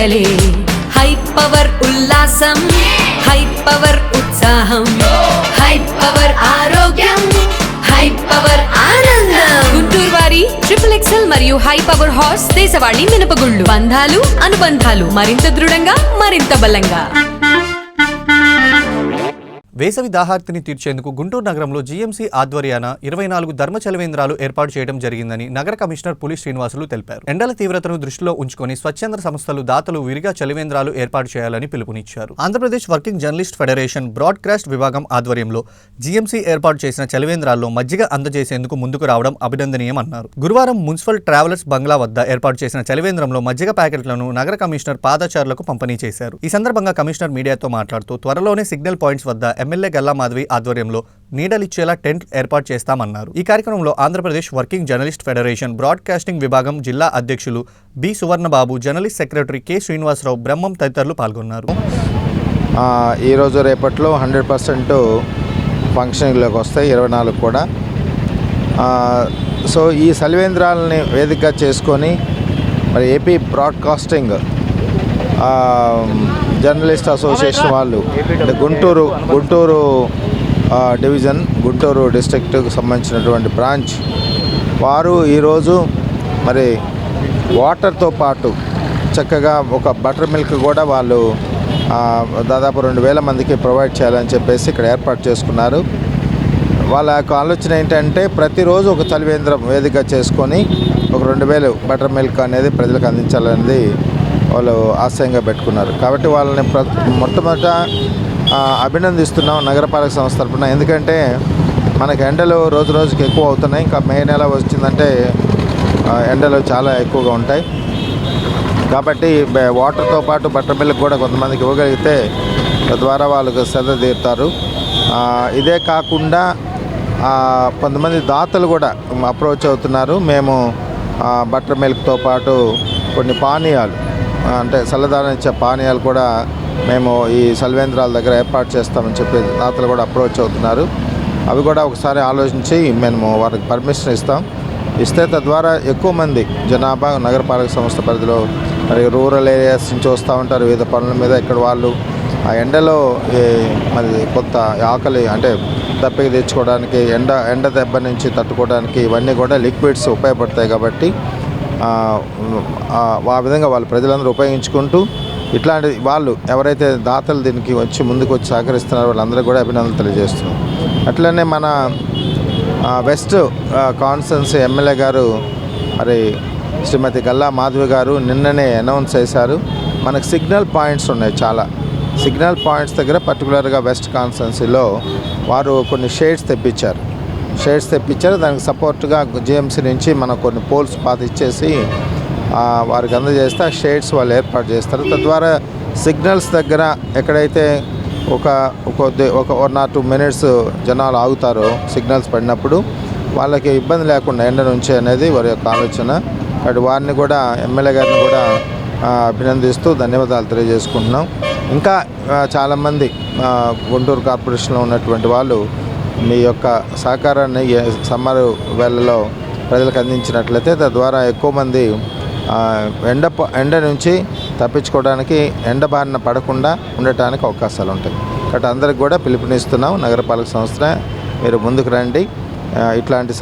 పండగలే high power ఉల్లాసం high power ఉత్సాహం high power ఆరోగ్యం హై పవర్ ఆనందం గుంటూరు వారి XXL మరియు హై పవర్ హార్స్ దేశవాళీ మినపగుళ్ళు బంధాలు అనుబంధాలు మరింత దృఢంగా మరింత బలంగా. వేసవి దాహార్తిని తీర్చేందుకు గుంటూరు నగరంలో జీఎంసీ ఆధ్వర్యాన 24 ధర్మ చలివేంద్రాలు ఏర్పాటు చేయడం జరిగిందని నగర కమిషనర్ పులి శ్రీనివాసులు తెలిపారు. ఎండల తీవ్రతను దృష్టిలో ఉంచుకొని స్వచ్ఛంద సంస్థలు దాతలు విరిగా చలివేంద్రాలు ఏర్పాటు చేయాలని పిలుపునిచ్చారు. Andhra Pradesh working journalist federation broadcast విభాగం ఆధ్వర్యంలో జీఎంసీ ఏర్పాటు చేసిన చలివేంద్రాల్లో మజ్జిగ అందజేసేందుకు ముందుకు రావడం అభినందనీయమన్నారు. గురువారం మున్సిపల్ ట్రావెలర్స్ బంగ్లా వద్ద ఏర్పాటు చేసిన చలివేంద్రంలో మజ్జిగ ప్యాకెట్లను నగర కమిషనర్ పాదచారులకు పంపిణీ చేశారు. ఈ సందర్భంగా కమిషనర్ మీడియాతో మాట్లాడుతూ త్వరలోనే సిగ్నల్ పాయింట్స్ వద్ద ఎమ్మెల్యే గల్లా మాధవి ఆధ్వర్యంలో నీడలిచ్చేలా టెంట్ ఏర్పాటు చేస్తామన్నారు. ఈ కార్యక్రమంలో Andhra Pradesh working journalist federation broadcasting విభాగం జిల్లా అధ్యక్షులు B Suvarnababu, journalist secretary K Srinivasarao, Brahmam తదితరులు పాల్గొన్నారు. ఈరోజు రేపట్లో 100% ఫంక్షన్లోకి వస్తాయి 24 కూడా. సో ఈ చలివేంద్రాలని వేదికగా చేసుకొని మరి ఏపీ బ్రాడ్కాస్టింగ్ జర్నలిస్ట్ అసోసియేషన్ వాళ్ళు గుంటూరు డివిజన్, గుంటూరు డిస్ట్రిక్ట్కి సంబంధించినటువంటి బ్రాంచ్ వారు ఈరోజు మరి వాటర్తో పాటు చక్కగా ఒక బటర్ మిల్క్ కూడా వాళ్ళు దాదాపు 2000 మందికి ప్రొవైడ్ చేయాలని చెప్పేసి ఇక్కడ ఏర్పాటు చేసుకున్నారు. వాళ్ళ యొక్క ఆలోచన ఏంటంటే ప్రతిరోజు ఒక చలివేంద్రం వేదిక చేసుకొని ఒక 2000 బటర్ మిల్క్ అనేది ప్రజలకు అందించాలనేది వాళ్ళు ఆశయంగా పెట్టుకున్నారు. కాబట్టి వాళ్ళని మొట్టమొదట అభినందిస్తున్నాం నగరపాలక సంస్థ తరఫున. ఎందుకంటే మనకు ఎండలు రోజు రోజుకి ఎక్కువ అవుతున్నాయి. ఇంకా మే నెల వచ్చిందంటే ఎండలు చాలా ఎక్కువగా ఉంటాయి. కాబట్టి వాటర్తో పాటు బటర్ మిల్క్ కూడా కొంతమందికి ఇవ్వగలిగితే తద్వారా వాళ్ళకు శ్రద్ధ తీరుతారు. ఇదే కాకుండా కొంతమంది దాతలు కూడా అప్రోచ్ అవుతున్నారు. మేము బటర్ మిల్క్తో పాటు కొన్ని పానీయాలు అంటే చల్లదానం ఇచ్చే పానీయాలు కూడా మేము ఈ చలివేంద్రాల దగ్గర ఏర్పాటు చేస్తామని చెప్పి దాతలు కూడా అప్రోచ్ అవుతున్నారు. అవి కూడా ఒకసారి ఆలోచించి మేము వారికి పర్మిషన్ ఇస్తే తద్వారా ఎక్కువ మంది జనాభా నగరపాలక సంస్థ పరిధిలో మరి రూరల్ ఏరియాస్ నుంచి వస్తూ ఉంటారు వివిధ పనుల మీద. ఇక్కడ వాళ్ళు ఆ ఎండలో మరి కొంత ఆకలి అంటే దప్పికి తెచ్చుకోవడానికి ఎండ దెబ్బ నుంచి తట్టుకోవడానికి ఇవన్నీ కూడా లిక్విడ్స్ ఉపయోగపడతాయి. కాబట్టి ఆ విధంగా వాళ్ళు ప్రజలందరూ ఉపయోగించుకుంటూ ఇట్లాంటి వాళ్ళు ఎవరైతే దాతలు దీనికి ముందుకు వచ్చి సహకరిస్తున్నారో వాళ్ళందరూ కూడా అభినందనలు తెలియజేస్తున్నాం. అట్లనే మన వెస్ట్ కాన్స్టిట్యున్సీ ఎమ్మెల్యే గారు మరి శ్రీమతి గల్లా మాధవి గారు నిన్ననే అనౌన్స్ చేశారు. మనకు సిగ్నల్ పాయింట్స్ ఉన్నాయి, చాలా సిగ్నల్ పాయింట్స్ దగ్గర పర్టికులర్గా వెస్ట్ కాన్స్టిట్యున్సీలో వారు కొన్ని షేడ్స్ తెప్పించారు. దానికి సపోర్ట్గా జీఎంసీ నుంచి మనకు కొన్ని పోల్స్ ఇచ్చేసి వారికి అందజేస్తే ఆ షేడ్స్ వాళ్ళు ఏర్పాటు చేస్తారు. తద్వారా సిగ్నల్స్ దగ్గర ఎక్కడైతే ఒక 1 or 2 minutes జనాలు ఆగుతారో సిగ్నల్స్ పడినప్పుడు వాళ్ళకి ఇబ్బంది లేకుండా ఎండ నుంచి అనేది వారి యొక్క ఆలోచన. అటు వారిని కూడా ఎమ్మెల్యే గారిని కూడా అభినందిస్తూ ధన్యవాదాలు తెలియజేసుకుంటున్నాం. ఇంకా చాలామంది గుంటూరు కార్పొరేషన్లో ఉన్నటువంటి వాళ్ళు మీ యొక్క సహకారాన్ని సమ్మర్ వేళలో ప్రజలకు అందించినట్లయితే తద్వారా ఎక్కువ మంది ఎండ నుంచి తప్పించుకోవడానికి ఎండ బారిన పడకుండా ఉండటానికి అవకాశాలు ఉంటాయి. కాబట్టి అందరికి కూడా పిలుపునిస్తున్నాం. నగరపాలక సంస్థ మీరు ముందుకు రండి. ఇట్లాంటి